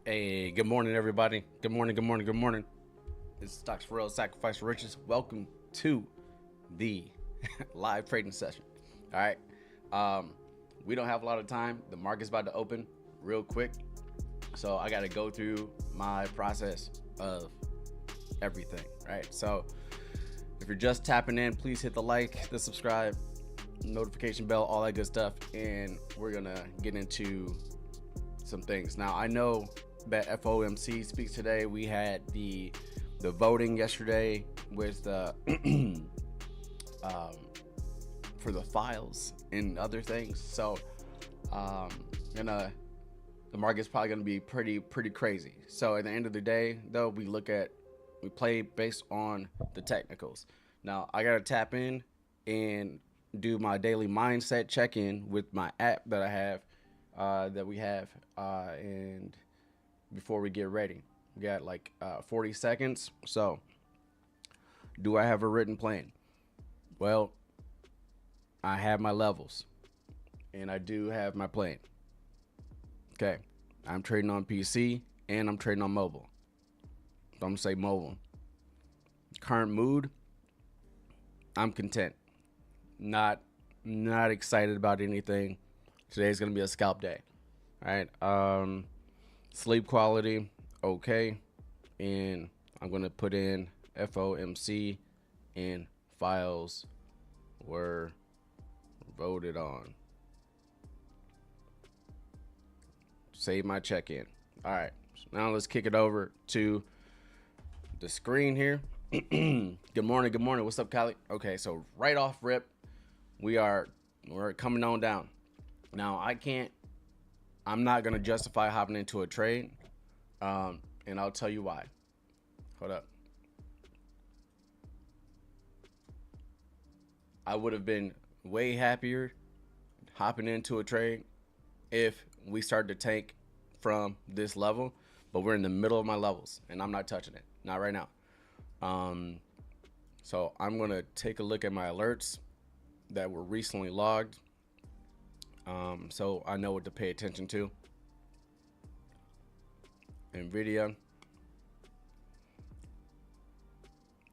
Hey, good morning, everybody. Good morning, good morning, good morning. This is Stocks4Rell, Sacrifice4Riches. Welcome to the live trading session. All right. We don't have a lot of time. The market's about to open real quick. So I got to go through my process of everything, right? So if you're just tapping in, please hit the like, the subscribe, notification bell, all that good stuff. And we're going to get into some things. Now, I know that FOMC speaks today. We had the voting yesterday with for the files and other things. So the market's probably going to be pretty crazy. So at the end of the day, though, we play based on the technicals. Now I got to tap in and do my daily mindset check-in with my app that I have, and before we get ready, we got like 40 seconds. So do I have a written plan? Well, I have my levels and I do have my plan. Okay, I'm trading on PC and I'm trading on mobile. So I'm gonna say mobile. Current mood, I'm content. Not excited about anything. Today's gonna be a scalp day. All right. Sleep quality, okay. And I'm gonna put in FOMC and files were voted on. Save my check-in. All right. So now let's kick it over to the screen here. Good morning. Good morning. What's up, Callie? Okay, so right off rip, we're coming on down. Now I'm not gonna justify hopping into a trade, and I'll tell you why. Hold up. I would have been way happier hopping into a trade if we started to tank from this level, but we're in the middle of my levels and I'm not touching it. Not right now. So I'm gonna take a look at my alerts that were recently logged, so I know what to pay attention to. Nvidia.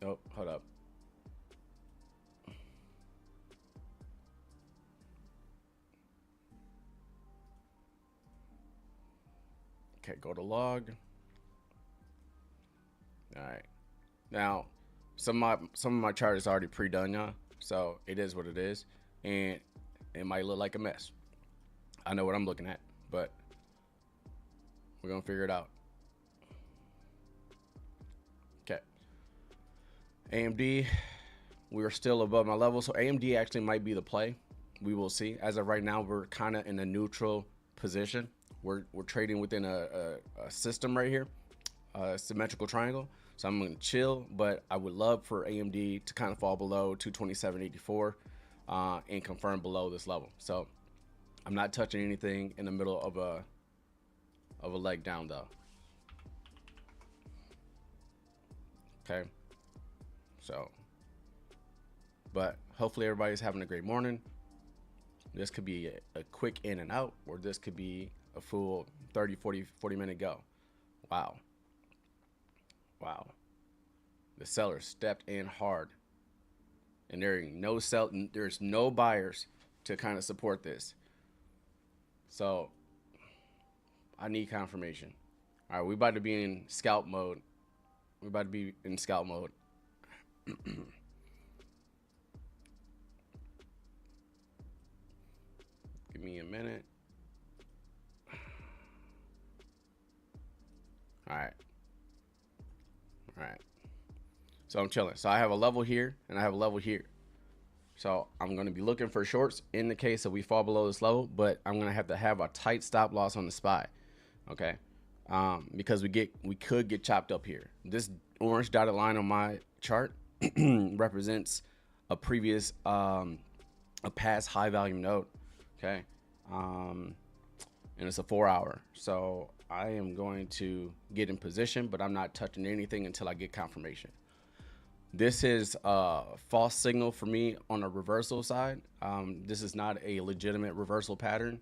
Oh, hold up. Okay, go to log. All right. Now, some of my chart is already pre-done, y'all. So it is what it is, and it might look like a mess. I know what I'm looking at, but we're gonna figure it out. Okay. AMD, we are still above my level, so AMD actually might be the play. We will see. As of right now, we're kind of in a neutral position. We're trading within a system right here, a symmetrical triangle. So I'm gonna chill, but I would love for AMD to kind of fall below 227.84 and confirm below this level. So I'm not touching anything in the middle of a leg down though. Okay. So, but hopefully everybody's having a great morning. This could be a quick in and out, or this could be a full 30, 40 minute go. Wow. The seller stepped in hard, and there's no buyers to kind of support this. So I need confirmation. All right, we about to be in scalp mode. Give me a minute. All right. So I'm chilling. So I have a level here and I have a level here. So I'm going to be looking for shorts in the case that we fall below this level, but I'm going to have a tight stop loss on the SPY. Okay. Because we could get chopped up here. This orange dotted line on my chart represents a previous, a past high volume node. Okay. And it's a 4 hour. So I am going to get in position, but I'm not touching anything until I get confirmation. This is a false signal for me on a reversal side. This is not a legitimate reversal pattern.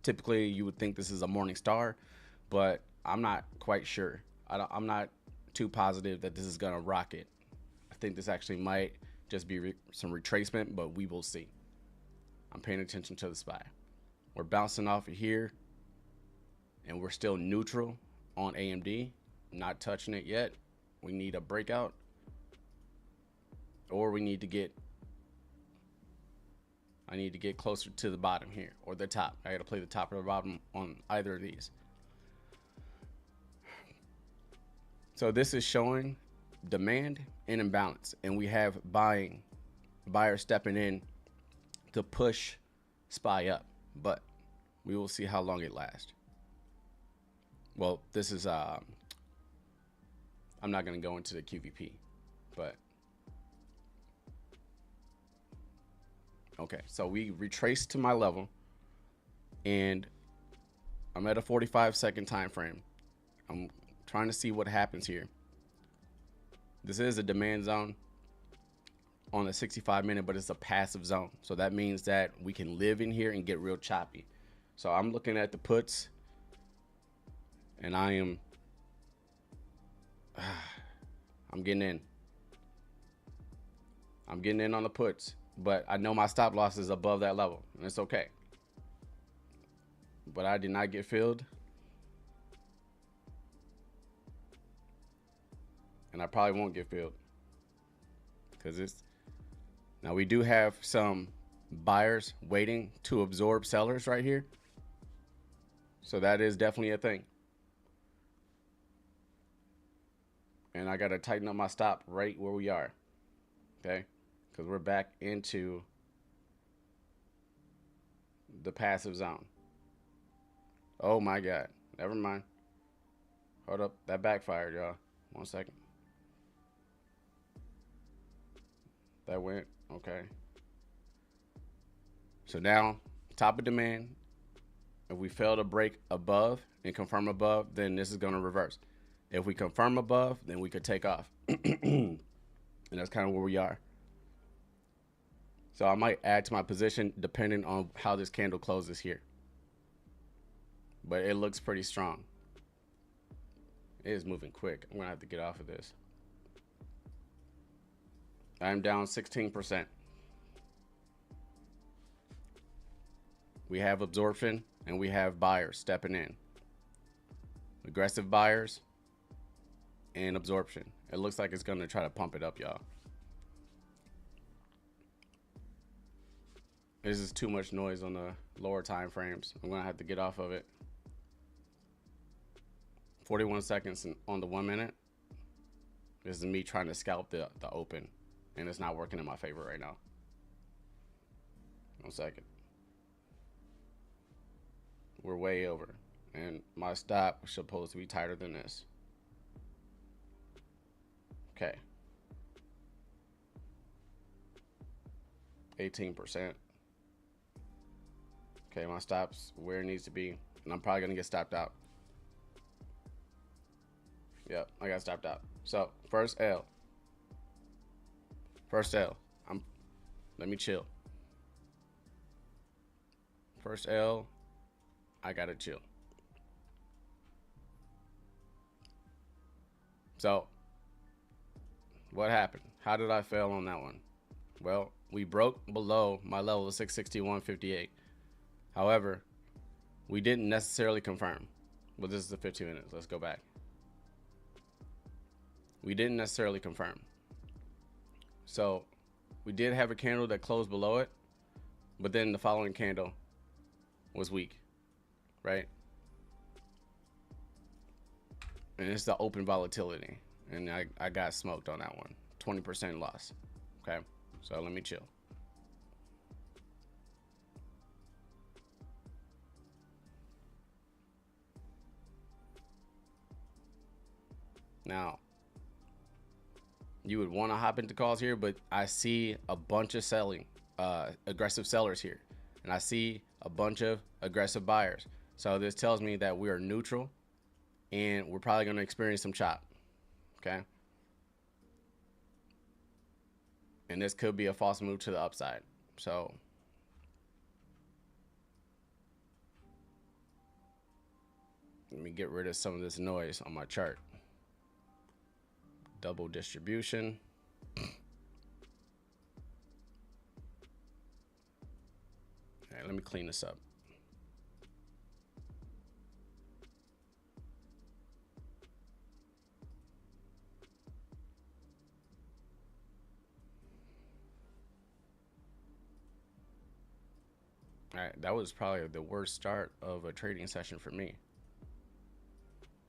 Typically, you would think this is a morning star, but I'm not quite sure. I'm not too positive that this is gonna rocket. I think this actually might just be some retracement, but we will see. I'm paying attention to the SPY. We're bouncing off of here, and we're still neutral on AMD. Not touching it yet. We need a breakout, or we need to get. I need to get closer to the bottom here, or the top. I got to play the top or the bottom on either of these. So this is showing demand and imbalance, and we have buyers stepping in to push SPY up, but we will see how long it lasts. Well, this is I'm not going to go into the QVP, but okay, so we retraced to my level, and I'm at a 45-second time frame. I'm trying to see what happens here. This is a demand zone on a 65-minute, but it's a passive zone. So that means that we can live in here and get real choppy. So I'm looking at the puts, and I'm getting in. I'm getting in on the puts, but I know my stop loss is above that level, and it's okay. But I did not get filled. And I probably won't get filled because it's now we do have some buyers waiting to absorb sellers right here. So that is definitely a thing. And I got to tighten up my stop right where we are. Okay. Because we're back into the passive zone. Oh my God. Never mind. Hold up. That backfired, y'all. 1 second. That went okay. So now top of demand. If we fail to break above and confirm above, then this is going to reverse. If we confirm above, then we could take off. And that's kind of where we are. So I might add to my position depending on how this candle closes here. But it looks pretty strong. It is moving quick. I'm going to have to get off of this. I'm down 16%. We have absorption and we have buyers stepping in. Aggressive buyers and absorption. It looks like it's going to try to pump it up, y'all. This is too much noise on the lower time frames. I'm going to have to get off of it. 41 seconds on the 1 minute. This is me trying to scalp the open. And it's not working in my favor right now. 1 second. We're way over. And my stop is supposed to be tighter than this. Okay. 18%. Okay, my stop's where it needs to be. And I'm probably going to get stopped out. Yep, I got stopped out. So, first L. First L. Let me chill. First L. I gotta chill. So, what happened? How did I fail on that one? Well, we broke below my level of 661.58. However, we didn't necessarily confirm. Well, this is the 15 minutes. Let's go back. We didn't necessarily confirm. So we did have a candle that closed below it, but then the following candle was weak, right? And it's the open volatility. And I got smoked on that one. 20% loss. Okay, so let me chill. Now, you would want to hop into calls here, but I see a bunch of aggressive sellers here, and I see a bunch of aggressive buyers. So this tells me that we are neutral, and we're probably going to experience some chop. Okay, and this could be a false move to the upside. So Let me get rid of some of this noise on my chart. Double distribution. All right, let me clean this up. All right, that was probably the worst start of a trading session for me.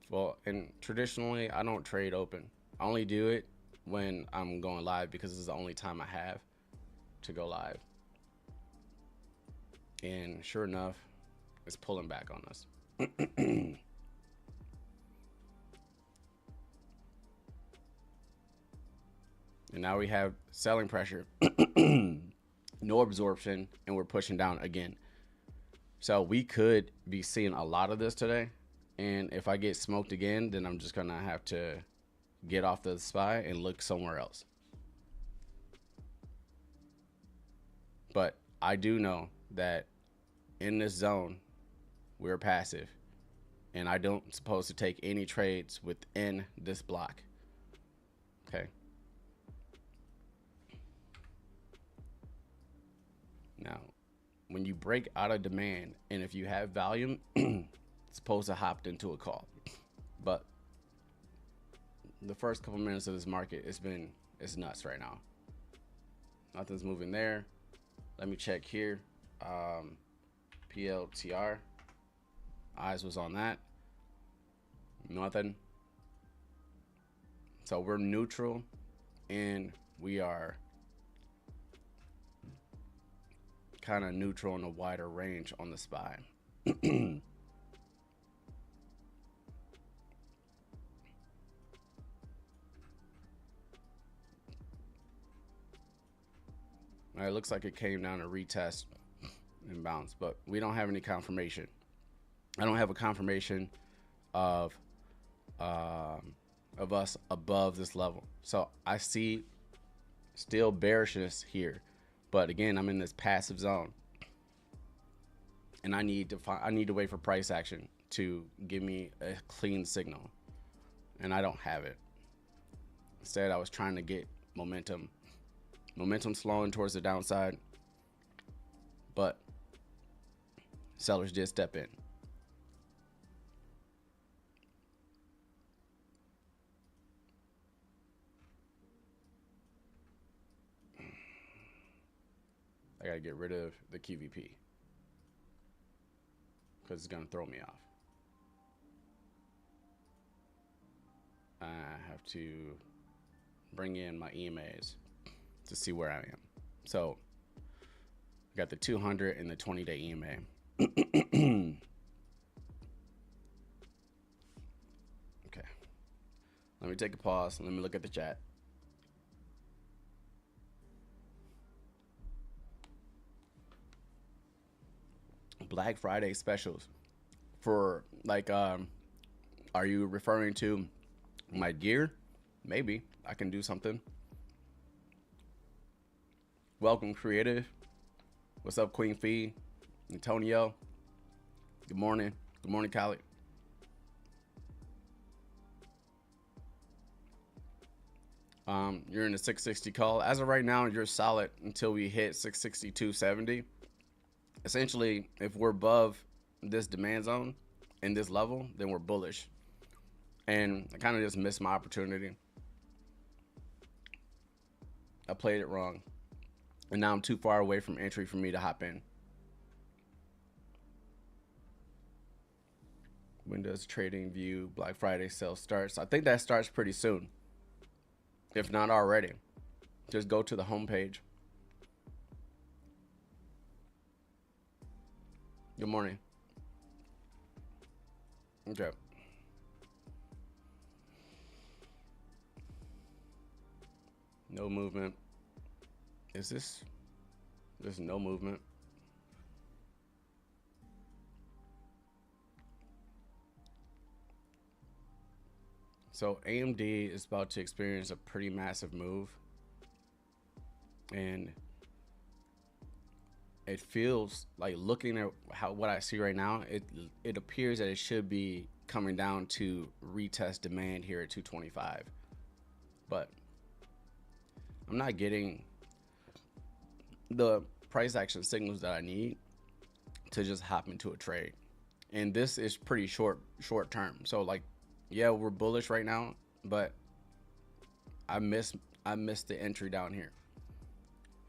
Well, and traditionally, I don't trade open. I only do it when I'm going live because this is the only time I have to go live. And sure enough, it's pulling back on us. And now we have selling pressure, no absorption, and we're pushing down again. So we could be seeing a lot of this today. And if I get smoked again, then I'm just going to have to get off the SPY and look somewhere else. But I do know that in this zone, we're passive. And I don't supposed to take any trades within this block. Okay. Now, when you break out of demand, and if you have volume, it's supposed to hop into a call. But the first couple minutes of this market, it's nuts right now. Nothing's moving there. Let me check here. PLTR. Eyes was on that. Nothing. So we're neutral, and we are kind of neutral in a wider range on the SPY. It looks like it came down to retest and bounce, but we don't have any confirmation. I don't have a confirmation of us above this level. So I see still bearishness here, but again, I'm in this passive zone, and I need to wait for price action to give me a clean signal, and I don't have it. Instead, I was trying to get momentum slowing towards the downside, but sellers did step in. I gotta get rid of the QVP because it's gonna throw me off. I have to bring in my EMAs to see where I am. So I got the 200 and the 20-day EMA. Okay. Let me take a pause. Let me look at the chat. Black Friday specials for like, are you referring to my gear? Maybe I can do something. Welcome, Creative. What's up, Queen Fee? Antonio. Good morning. Good morning, Khaled. You're in the 660 call. As of right now, you're solid until we hit 662.70. Essentially, if we're above this demand zone and this level, then we're bullish. And I kind of just missed my opportunity. I played it wrong. And now I'm too far away from entry for me to hop in. When does Trading View Black Friday sale starts? I think that starts pretty soon, if not already. Just go to the homepage. Good morning. Okay. No movement. Is this? There's no movement. So AMD is about to experience a pretty massive move, and it feels like, looking at what I see right now, it appears that it should be coming down to retest demand here at 225. But I'm not getting the price action signals that I need to just hop into a trade. And this is pretty short term. So like, yeah, we're bullish right now, but I missed the entry down here.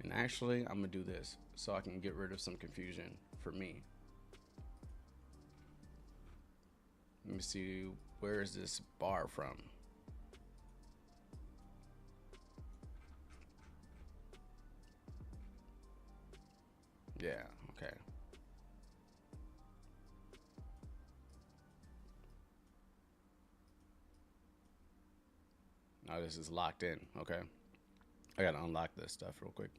And actually, I'm gonna do this so I can get rid of some confusion for me. Let me see, where is this bar from? Yeah, okay. Now this is locked in, okay. I gotta unlock this stuff real quick.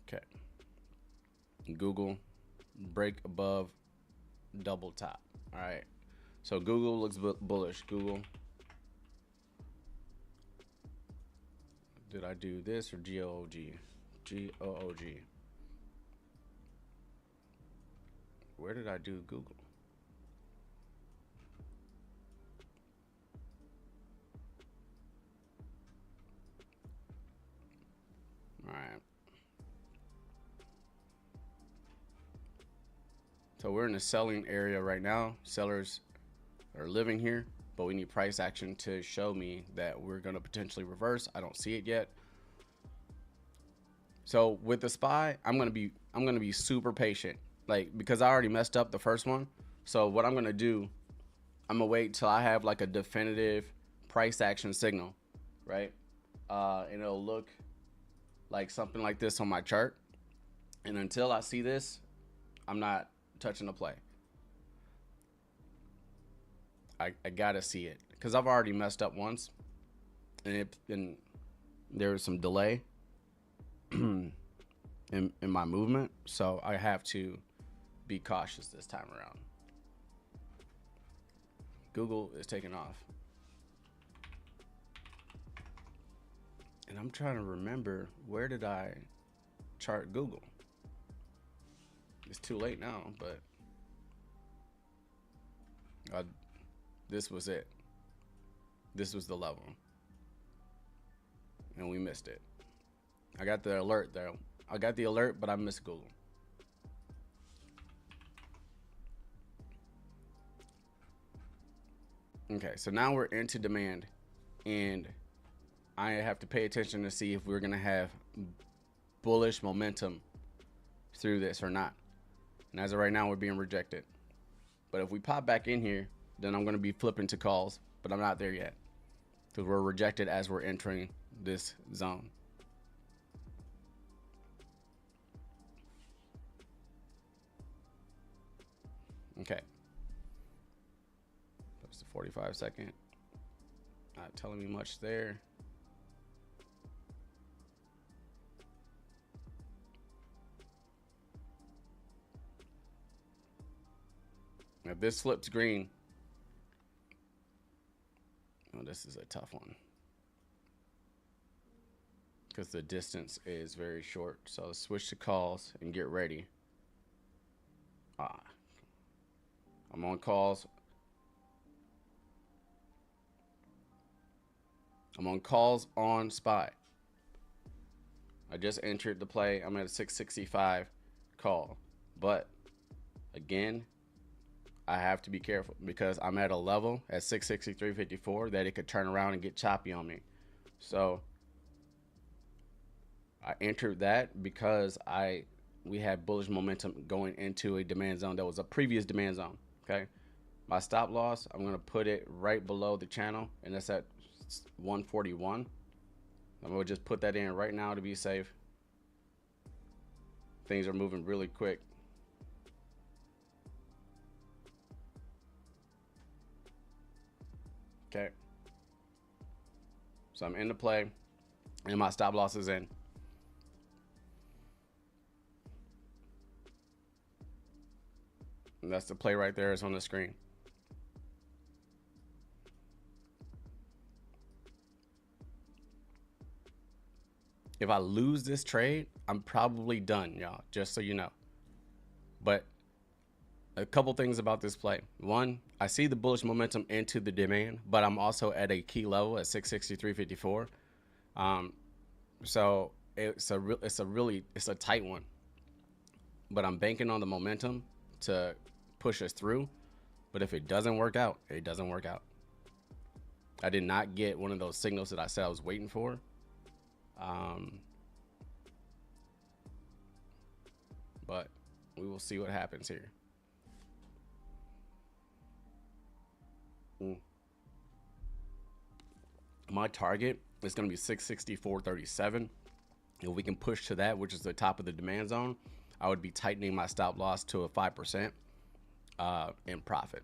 Okay. Google break above double top. All right. So Google looks bullish. Google. Did I do this or GOOG? GOOG. Where did I do Google? All right. So we're in the selling area right now. Sellers are living here, but we need price action to show me that we're going to potentially reverse. I don't see it yet. So with the SPY, I'm going to be super patient, like, because I already messed up the first one. So what I'm going to do, I'm going to wait till I have like a definitive price action signal, right? And it'll look like something like this on my chart. And until I see this, I'm not touching the play. I gotta see it because I've already messed up once, and there was some delay in my movement, so I have to be cautious this time around. Google is taking off, and I'm trying to remember, where did I chart Google? It's too late now, but this was it. This was the level, and we missed it. I got the alert though. I got the alert, but I missed Google. Okay, so now we're into demand, and I have to pay attention to see if we're gonna have bullish momentum through this or not. And as of right now, we're being rejected. But if we pop back in here, then I'm gonna be flipping to calls, but I'm not there yet because we're rejected as we're entering this zone. Okay. That's the 45-second. Not telling me much there. If this flips green, oh, this is a tough one because the distance is very short. So let's switch to calls and get ready. I'm on calls. I'm on calls on SPY. I just entered the play. I'm at a 665 call. But again, I have to be careful because I'm at a level at 663.54 that it could turn around and get choppy on me. So I entered that because we had bullish momentum going into a demand zone that was a previous demand zone. Okay, my stop loss, I'm gonna put it right below the channel, and that's at 141. I'm gonna just put that in right now to be safe. Things are moving really quick. Okay, so I'm in the play, and my stop loss is in. And that's the play right there. It's on the screen. If I lose this trade, I'm probably done, y'all, just so you know. But a couple things about this play. One, I see the bullish momentum into the demand, but I'm also at a key level at 663.54. So it's a tight one, but I'm banking on the momentum to push us through. But if it doesn't work out, it doesn't work out. I did not get one of those signals that I said I was waiting for. But we will see what happens here. My target is going to be 664.37. If we can push to that, which is the top of the demand zone, I would be tightening my stop loss to a 5% in profit.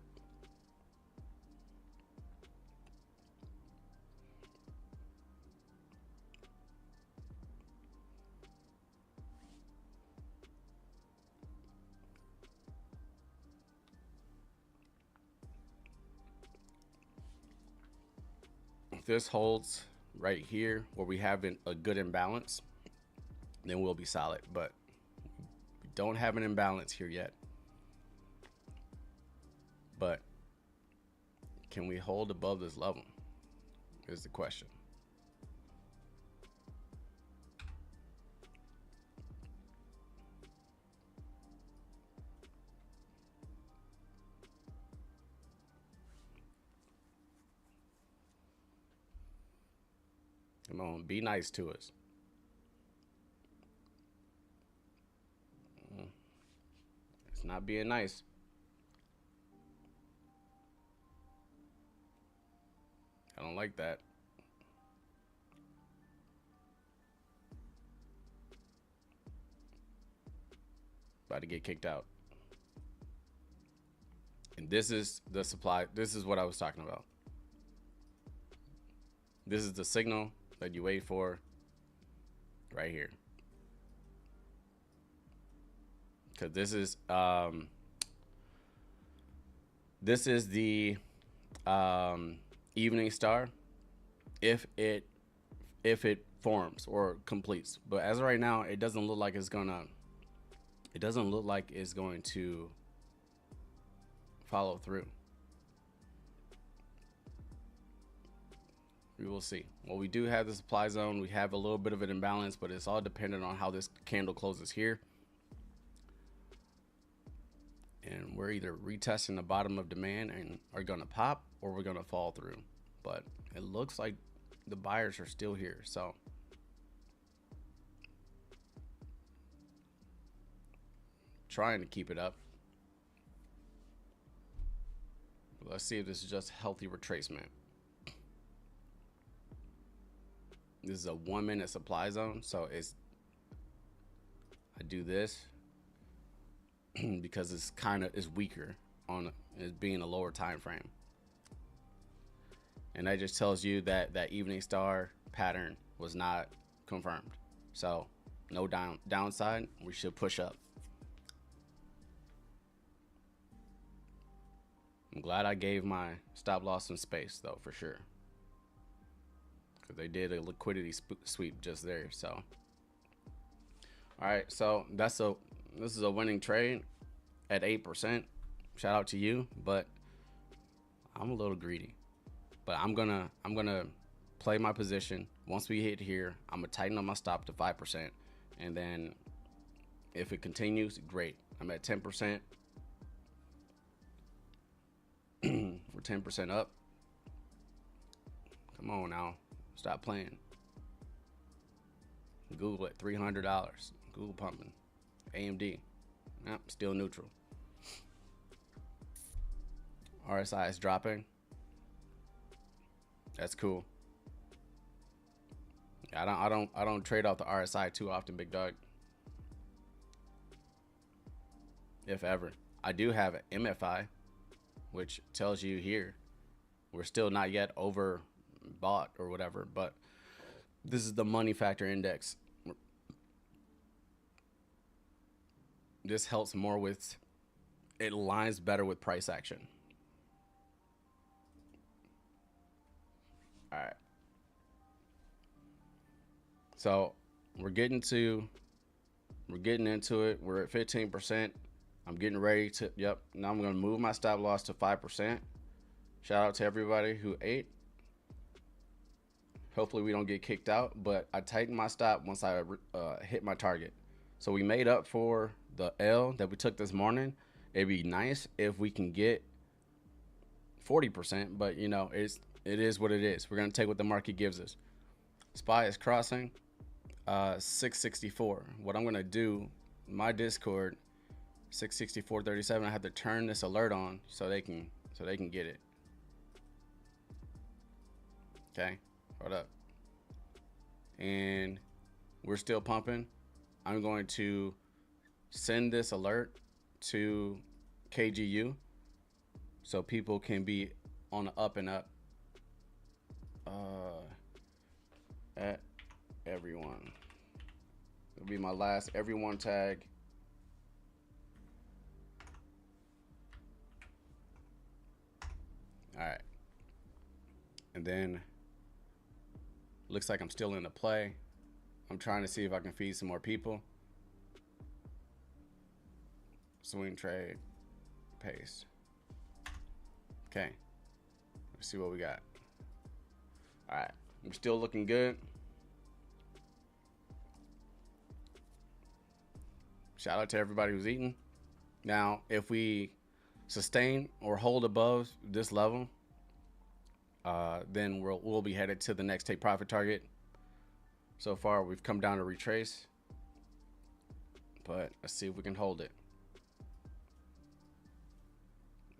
If this holds right here where we have a good imbalance, then we'll be solid. But we don't have an imbalance here yet. But can we hold above this level is the question. Come on, be nice to us. It's not being nice. I don't like that. About to get kicked out. And this is the supply. This is what I was talking about. This is the signal that you wait for right here. Because this is the evening star if it forms or completes. But as of right now, it doesn't look like it's going to follow through. We will see. Well, we do have the supply zone. We have a little bit of an imbalance, but it's all dependent on how this candle closes here. And we're either retesting the bottom of demand and are going to pop, or we're going to fall through. But it looks like the buyers are still here. So trying to keep it up. Let's see if this is just healthy retracement. This is a 1 minute supply zone. So I do this because it's is weaker on it being a lower time frame. And that just tells you that that evening star pattern was not confirmed. So no downside. We should push up. I'm glad I gave my stop loss some space though, for sure. Because they did a liquidity sweep just there. So all right, so this is a winning trade at 8%. Shout out to you, but I'm a little greedy. But I'm gonna play my position. Once we hit here, I'm gonna tighten up my stop to 5%, and then if it continues, great. I'm at 10%. We're 10% up. Come on now, stop playing. Google at $300. Google pumping. AMD, yep, still neutral. RSI is dropping. That's cool. I don't trade off the RSI too often, big dog. If ever. I do have an MFI, which tells you here we're still not yet overbought or whatever, but this is the money factor index. This helps more with, it aligns better with price action. All right. So we're getting into it. We're at 15%. I'm getting ready to, yep. Now I'm going to move my stop loss to 5%. Shout out to everybody who ate. Hopefully we don't get kicked out, but I tightened my stop once I hit my target. So we made up for the L that we took this morning. It'd be nice if we can get 40%, but you know, it is what it is. We're going to take what the market gives us. SPY is crossing 664. What I'm going to do, my Discord 664.37, I have to turn this alert on so they can get it. Okay, hold up. And we're still pumping. I'm going to send this alert to KGU so people can be on the up and up. At everyone. It'll be my last everyone tag. All right. And then looks like I'm still in the play. I'm trying to see if I can feed some more people. Swing trade, paste. Okay. Let's see what we got. All right. We're still looking good. Shout out to everybody who's eating. Now, if we sustain or hold above this level, then we'll be headed to the next take profit target. So far, we've come down to retrace, but let's see if we can hold it.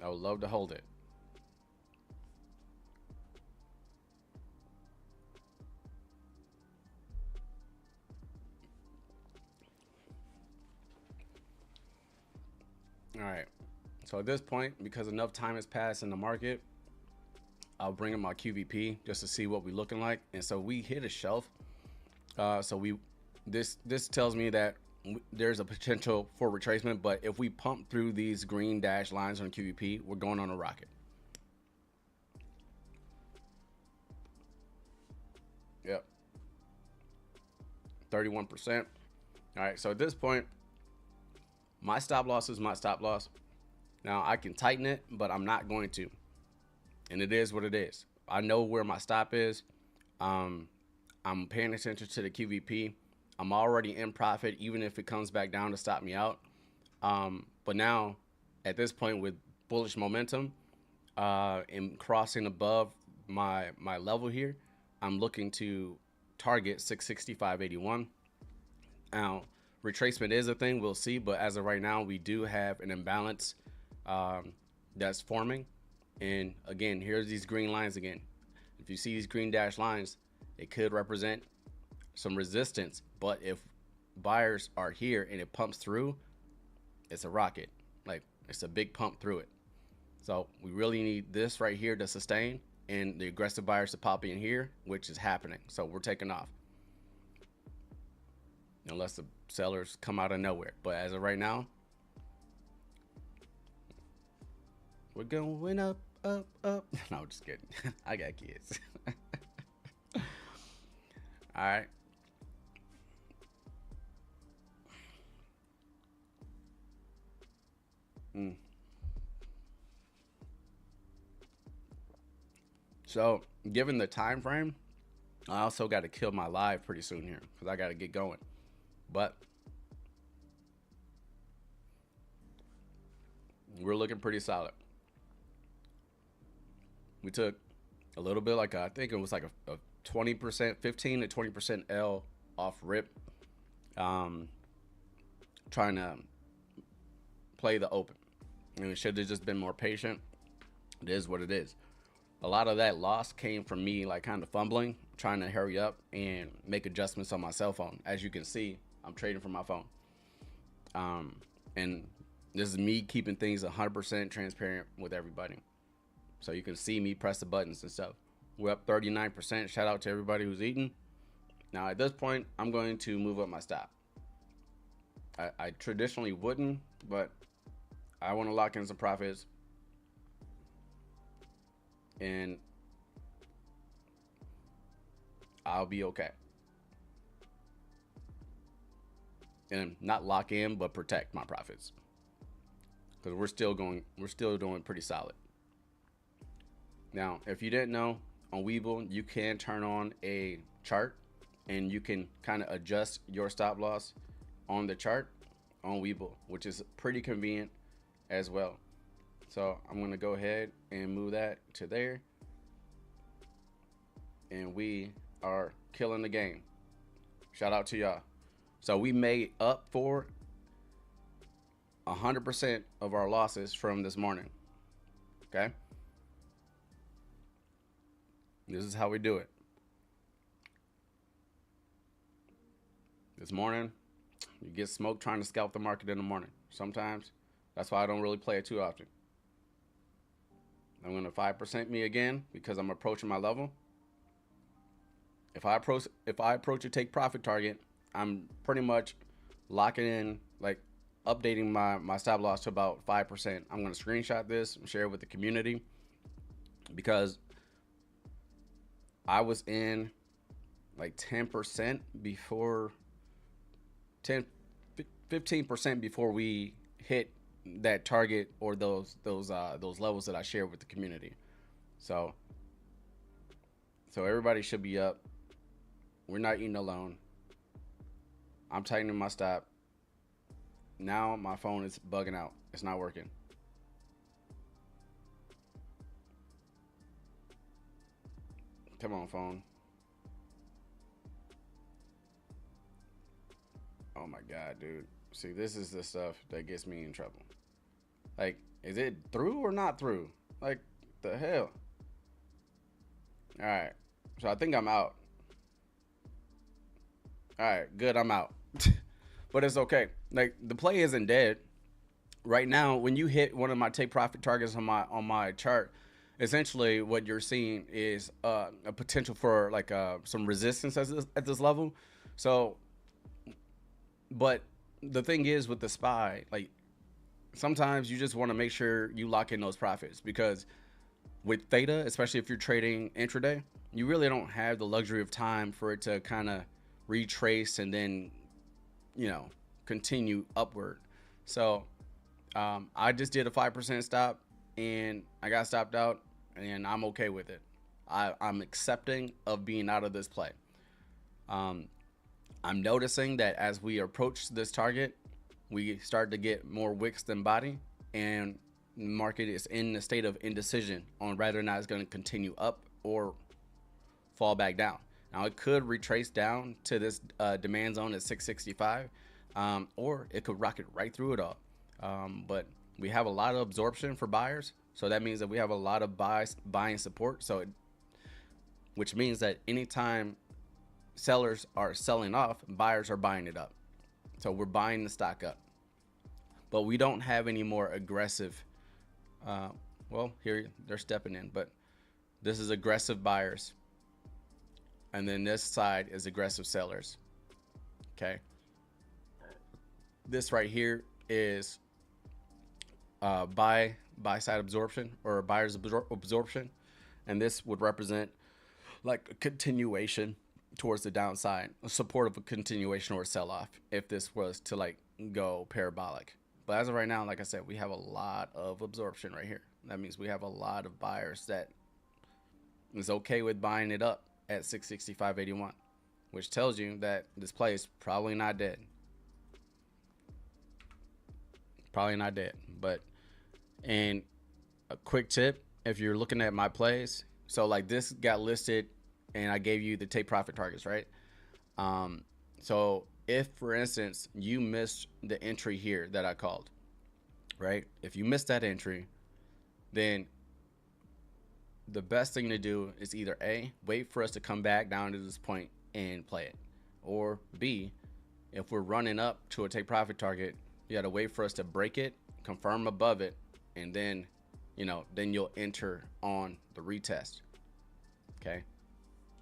I would love to hold it. All right. So at this point, because enough time has passed in the market, I'll bring in my QVP just to see what we're looking like. And so we hit a shelf. This tells me that there's a potential for retracement, but if we pump through these green dash lines on QVP, we're going on a rocket. Yep. 31%. All right. So at this point, my stop loss is my stop loss. Now I can tighten it, but I'm not going to. And it is what it is. I know where my stop is. I'm paying attention to the QVP. I'm already in profit, even if it comes back down to stop me out. But now, at this point, with bullish momentum and crossing above my level here, I'm looking to target 665.81. Now, retracement is a thing, we'll see, but as of right now, we do have an imbalance that's forming. And again, here's these green lines again. If you see these green dash lines, it could represent some resistance, but if buyers are here and it pumps through, it's a rocket. Like, it's a big pump through it. So we really need this right here to sustain and the aggressive buyers to pop in here, which is happening. So we're taking off. Unless the sellers come out of nowhere. But as of right now, we're going up, up, up. No, I'm just kidding. I got kids. All right. So, given the time frame, I also got to kill my live pretty soon here because I got to get going. But we're looking pretty solid. We took a little bit, like I think it was like a 20%, 15 to 20% L off rip. Trying to play the open. And we should have just been more patient. It is what it is. A lot of that loss came from me like kind of fumbling, trying to hurry up and make adjustments on my cell phone. As you can see, I'm trading from my phone. And this is me keeping things 100% transparent with everybody. So you can see me press the buttons and stuff. We're up 39%. Shout out to everybody who's eating. Now at this point, I'm going to move up my stop. I traditionally wouldn't, but I want to lock in some profits. And I'll be okay. and not lock in, but protect my profits, because we're still doing pretty solid. Now, if you didn't know, on Webull, you can turn on a chart and you can kind of adjust your stop loss on the chart on Webull, which is pretty convenient as well. So I'm going to go ahead and move that to there. And we are killing the game. Shout out to y'all. So we made up for 100% of our losses from this morning. Okay. This is how we do it. This morning, you get smoked trying to scalp the market in the morning. Sometimes, that's why I don't really play it too often. I'm going to 5% me again because I'm approaching my level. If I approach a take profit target, I'm pretty much locking in, like updating my stop loss to about 5%. I'm going to screenshot this and share it with the community, because I was in like 10% before 15% before we hit that target or those levels that I shared with the community. So everybody should be up. We're not eating alone. I'm tightening my stop. Now my phone is bugging out. It's not working. Come on, phone. Oh my God, dude. See, this is the stuff that gets me in trouble. Like, is it through or not through? Like, the hell? All right. So I think I'm out. All right, good. I'm out. But it's okay. Like, the play isn't dead. Right now, when you hit one of my take profit targets on my chart, essentially what you're seeing is a potential for like some resistance at this level. So, but the thing is with the SPY, like sometimes you just want to make sure you lock in those profits, because with Theta, especially if you're trading intraday, you really don't have the luxury of time for it to kind of retrace and then, you know, continue upward. So I just did a 5% stop and I got stopped out, and I'm okay with it. I'm accepting of being out of this play. I'm noticing that as we approach this target, we start to get more wicks than body, and the market is in a state of indecision on whether or not it's going to continue up or fall back down. Now, it could retrace down to this demand zone at 665, or it could rocket right through it all. But we have a lot of absorption for buyers, so that means that we have a lot of buying support. So, which means that anytime sellers are selling off, buyers are buying it up. So we're buying the stock up, but we don't have any more aggressive. Well, here they're stepping in, but this is aggressive buyers, and then this side is aggressive sellers. Okay. This right here is buy side absorption, or buyer's absorption, and this would represent like a continuation towards the downside, a support of a continuation or a sell-off if this was to like go parabolic. But as of right now, like I said, we have a lot of absorption right here. That means we have a lot of buyers that is okay with buying it up at 665.81, which tells you that this play is probably not dead. Probably not dead. But, and a quick tip, if you're looking at my plays, so like this got listed and I gave you the take profit targets, right? So if, for instance, you missed the entry here that I called, right? If you missed that entry, then the best thing to do is either A, wait for us to come back down to this point and play it, or B, if we're running up to a take profit target, you got to wait for us to break it, confirm above it, and then, you know, then you'll enter on the retest. Okay.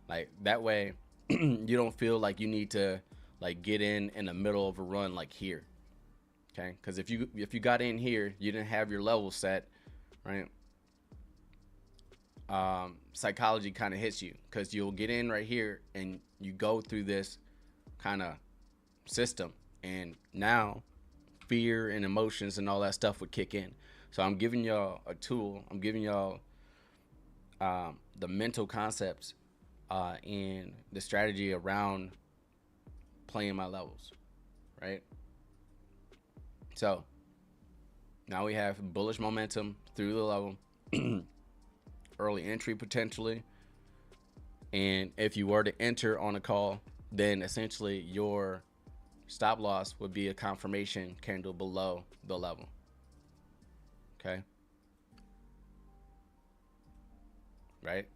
Like that way you don't feel like you need to like get in the middle of a run like here. Okay. Cause if you got in here, you didn't have your level set, right? Psychology kind of hits you, because you'll get in right here and you go through this kind of system And now fear and emotions and all that stuff would kick in. So I'm giving y'all a tool. I'm giving y'all the mental concepts and the strategy around playing my levels, right? So now we have bullish momentum through the level, early entry potentially. And if you were to enter on a call, then essentially your stop loss would be a confirmation candle below the level. Okay. Right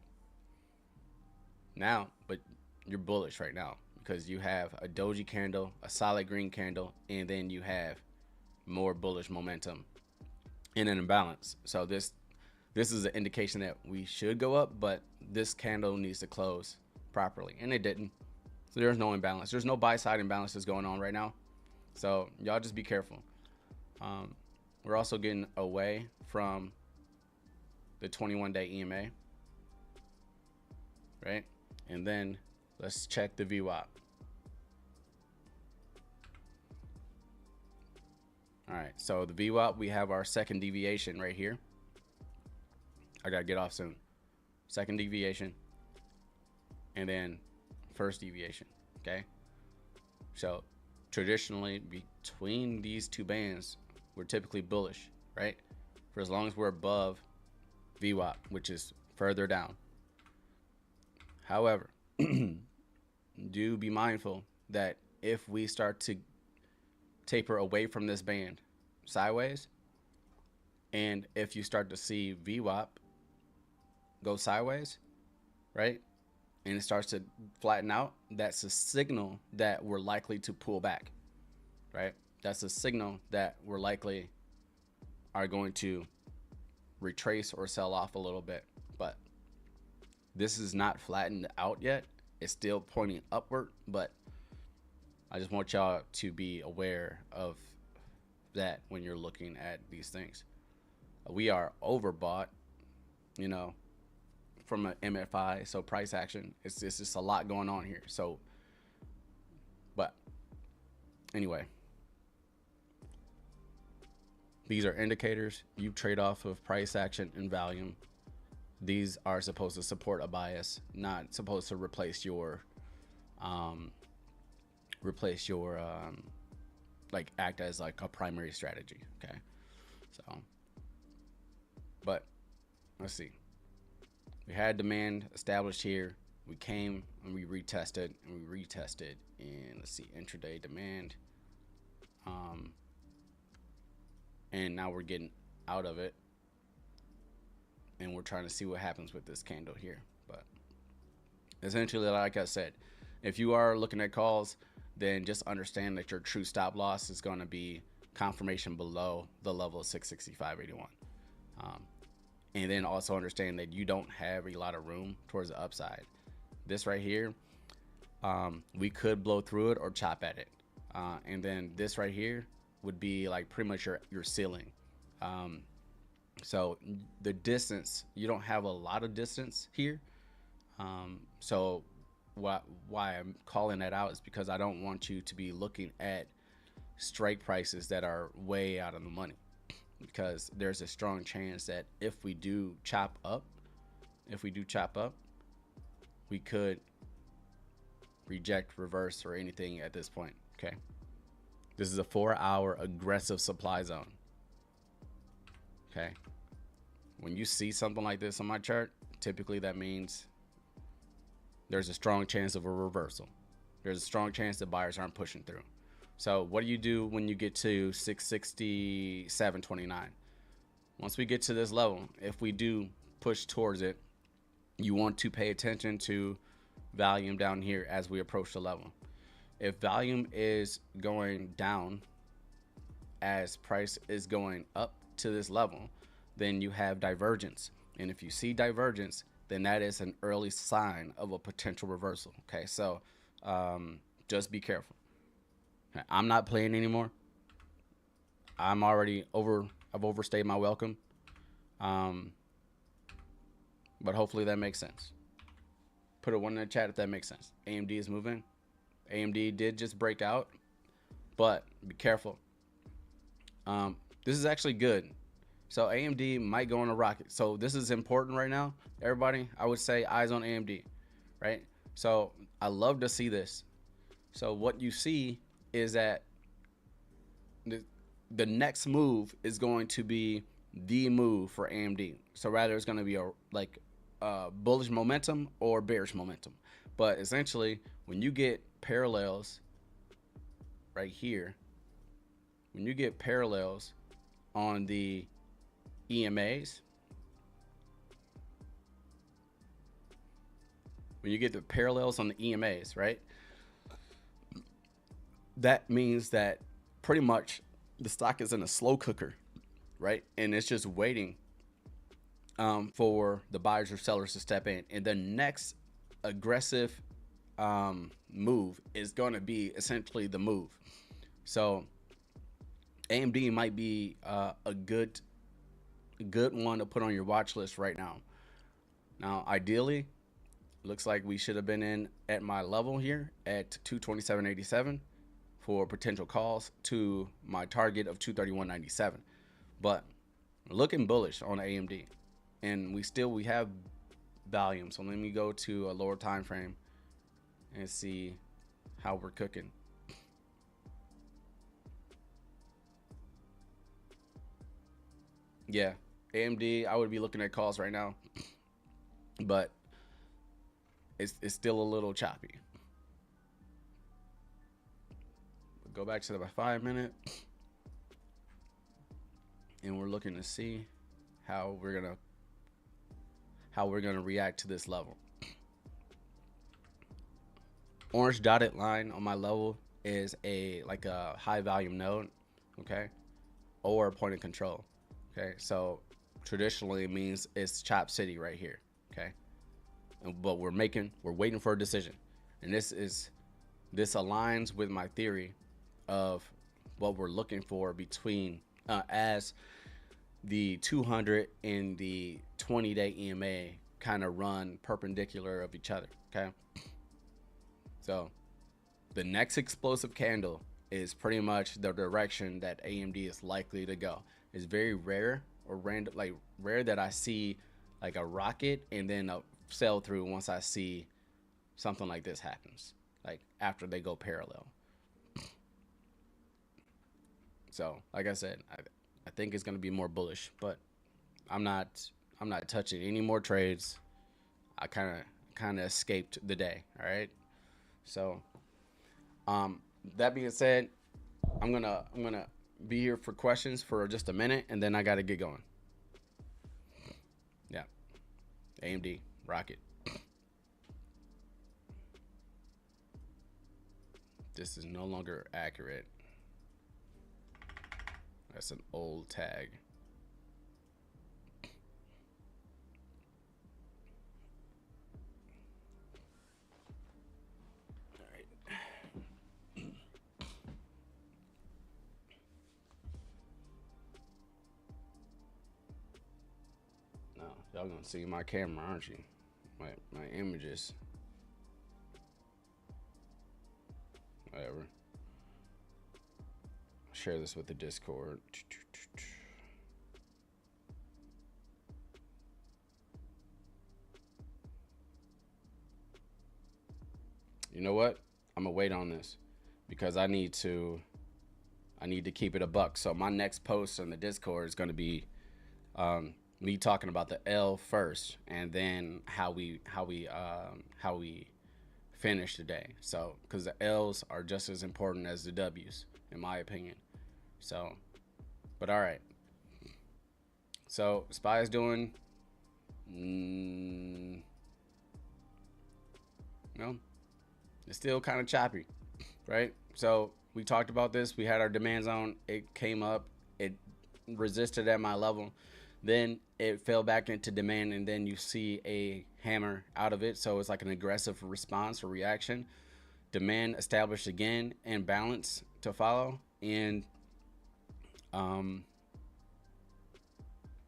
now, but you're bullish right now because you have a doji candle, a solid green candle, and then you have more bullish momentum in an imbalance. So this is an indication that we should go up, but this candle needs to close properly, and it didn't. So there's no imbalance. There's no buy side imbalances going on right now. So y'all just be careful. We're also getting away from the 21-day EMA, right? And then let's check the VWAP. All right, so the VWAP, we have our second deviation right here. I gotta get off soon. Second deviation, and then first deviation, okay? So traditionally, between these two bands, we're typically bullish, right? For as long as we're above VWAP, which is further down. However, do be mindful that if we start to taper away from this band sideways, and if you start to see VWAP go sideways, right, and it starts to flatten out, that's a signal that we're likely to pull back, right? That's a signal that we're likely are going to retrace or sell off a little bit. But this is not flattened out yet. It's still pointing upward, but I just want y'all to be aware of that when you're looking at these things. We are overbought, you know, from an MFI, so price action. It's just a lot going on here. So, but anyway, these are indicators. You trade off of price action and volume. These are supposed to support a bias, not supposed to replace your like act as like a primary strategy. Okay, so, but let's see. We had demand established here. We came and we retested and we retested, and let's see, intraday demand. And now we're getting out of it, and we're trying to see what happens with this candle here. But essentially, like I said, if you are looking at calls, then just understand that your true stop loss is going to be confirmation below the level of 665.81. And then also understand that you don't have a lot of room towards the upside. This right here, we could blow through it or chop at it. And then this right here would be like pretty much your ceiling. So the distance, you don't have a lot of distance here. So why I'm calling that out is because I don't want you to be looking at strike prices that are way out of the money, because there's a strong chance that if we do chop up, we could reject, reverse, or anything at this point. Okay, this is a 4-hour aggressive supply zone. Okay, when you see something like this on my chart, typically that means there's a strong chance of a reversal. There's a strong chance that buyers aren't pushing through. So what do you do when you get to 667.29? Once we get to this level, if we do push towards it, you want to pay attention to volume down here as we approach the level. If volume is going down as price is going up to this level, then you have divergence. And if you see divergence, then that is an early sign of a potential reversal. Okay, so just be careful. I'm not playing anymore. I'm already over. I've overstayed my welcome. But hopefully that makes sense. Put a 1 in the chat if that makes sense. AMD is moving. AMD did just break out but be careful. This is actually good. So AMD might go on a rocket. So this is important right now, everybody. I would say eyes on AMD, right? So I love to see this. So what you see is that the next move is going to be the move for AMD. So rather it's going to be a bullish momentum or bearish momentum. But essentially, when you get parallels right here, when you get parallels on the EMAs, when you get the parallels on the EMAs, right? That means that pretty much the stock is in a slow cooker, right? And it's just waiting for the buyers or sellers to step in. And the next aggressive move is going to be essentially the move. So AMD might be a good one to put on your watch list right now. Now, ideally, looks like we should have been in at my level here at 227.87 for potential calls to my target of 231.97. But looking bullish on AMD, and we have volume. So let me go to a lower time frame and see how we're cooking. Yeah, AMD, I would be looking at calls right now, but it's still a little choppy. Go back to the 5 minute, and we're looking to see how we're gonna react to this level. Orange dotted line on my level is a high volume node, okay, or a point of control. Okay, so traditionally it means it's Chop City right here. Okay, but we're waiting for a decision, and this aligns with my theory of what we're looking for between as the 200 and the 20-day EMA kind of run perpendicular of each other. Okay, so the next explosive candle is pretty much the direction that AMD is likely to go. It's very rare or rare that I see like a rocket and then a sell through once I see something like this happens, like after they go parallel. So like I said, I think it's going to be more bullish, but I'm not touching any more trades. I kind of escaped the day. All right. So that being said, I'm gonna be here for questions for just a minute, and then I got to get going. Yeah, AMD rocket. This is no longer accurate. That's an old tag. All right. Now, y'all gonna see my camera, aren't you? My images. Whatever. Share this with the Discord. You know what? I'm gonna wait on this because I need to keep it a buck. So my next post on the Discord is gonna be me talking about the L first, and then how we finish the day. So because the L's are just as important as the W's, in my opinion. So, but all right. So SPY is doing no, it's still kind of choppy, right? So we talked about this. We had our demand zone. It came up. It resisted at my level. Then it fell back into demand, and then you see a hammer out of it. So it's like an aggressive response or reaction. Demand established again, and balance to follow. And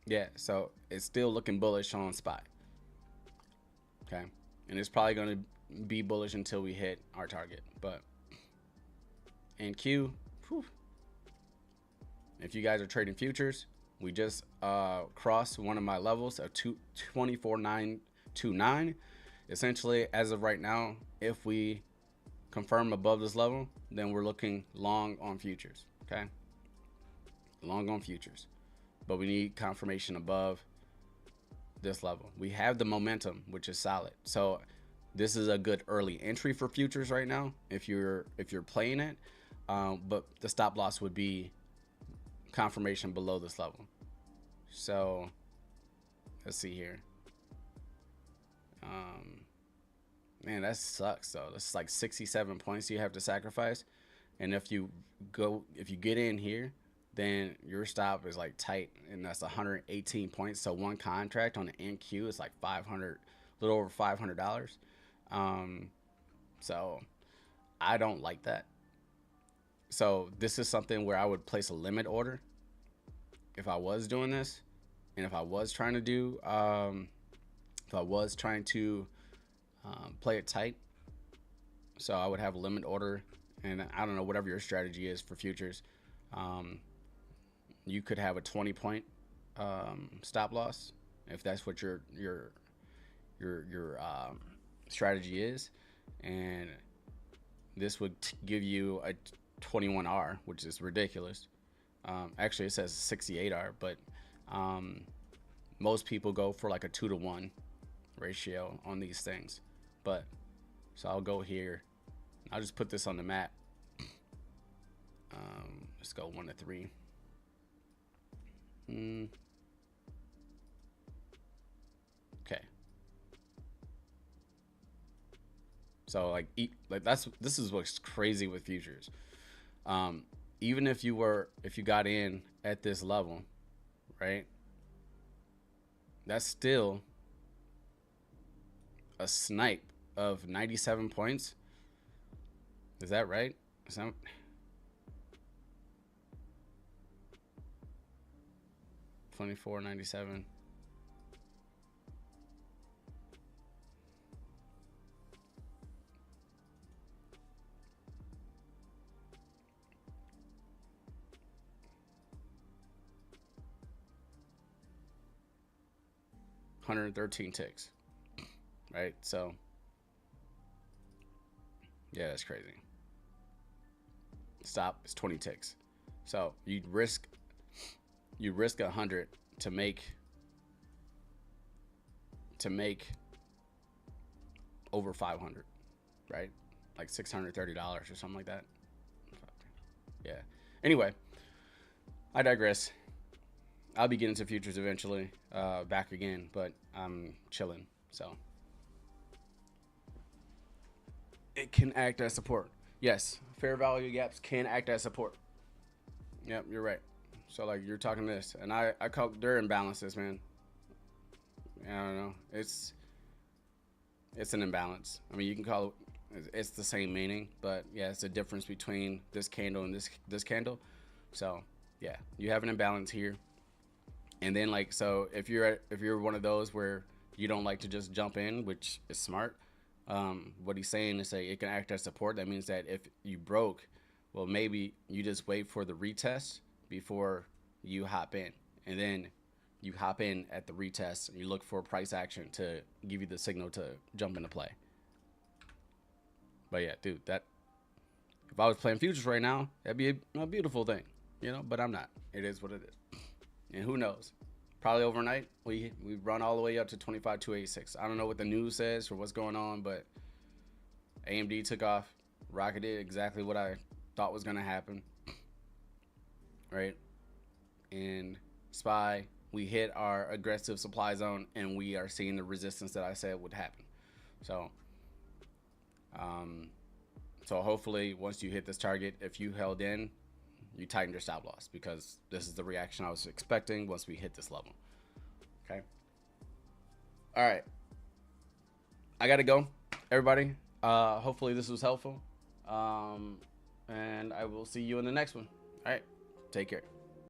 yeah, so it's still looking bullish on SPY. Okay, and it's probably going to be bullish until we hit our target. But and Q Whew. If you guys are trading futures, we just crossed one of my levels of 24,929. Essentially, as of right now, if we confirm above this level, then we're looking long on futures. Okay, long on futures, but we need confirmation above this level. We have the momentum, which is solid. So this is a good early entry for futures right now if you're playing it. But the stop loss would be confirmation below this level. So let's see here. Man, that sucks though. That's like 67 points you have to sacrifice. And if you get in here, then your stop is like tight, and that's 118 points. So one contract on the NQ is like 500, a little over $500. So I don't like that. So this is something where I would place a limit order if I was doing this, and if I was trying to do, play it tight. So I would have a limit order, and I don't know, whatever your strategy is for futures. You could have a 20-point stop loss if that's what your strategy is, and this would give you a 21R, which is ridiculous. Actually, it says 68R, but most people go for like a 2-to-1 ratio on these things. But so I'll go here. I'll just put this on the map. Let's go 1-to-3. Okay. So like this is what's crazy with futures. Even if you got in at this level, right? That's still a snipe of 97 points. Is that right? 24.97. $113 ticks, right? So yeah, that's crazy. Stop is 20 ticks. So you risk 100 to make over 500, right? Like $630 or something like that. Yeah. Anyway, I digress. I'll be getting to futures eventually, back again, but I'm chilling. So it can act as support. Yes, fair value gaps can act as support. Yep, you're right. So like you're talking this, and I call they're imbalances, man. I don't know. It's an imbalance. I mean, you can call it's the same meaning, but yeah, it's the difference between this candle and this candle. So yeah, you have an imbalance here. And then like, so if you're one of those where you don't like to just jump in, which is smart, what he's saying is it can act as support. That means that if you broke, well, maybe you just wait for the retest before you hop in, and then you hop in at the retest and you look for price action to give you the signal to jump into play. But yeah, dude, that if I was playing futures right now, that'd be a beautiful thing, you know, but I'm not. It is what it is. And who knows? Probably overnight, we run all the way up to 25,286. I don't know what the news says or what's going on, but AMD took off, rocketed exactly what I thought was going to happen, right? And SPY, we hit our aggressive supply zone, and we are seeing the resistance that I said would happen. So, so hopefully once you hit this target, if you held in, you tightened your stop loss, because this is the reaction I was expecting once we hit this level. Okay. All right. I got to go, everybody. Hopefully this was helpful. And I will see you in the next one. All right. Take care.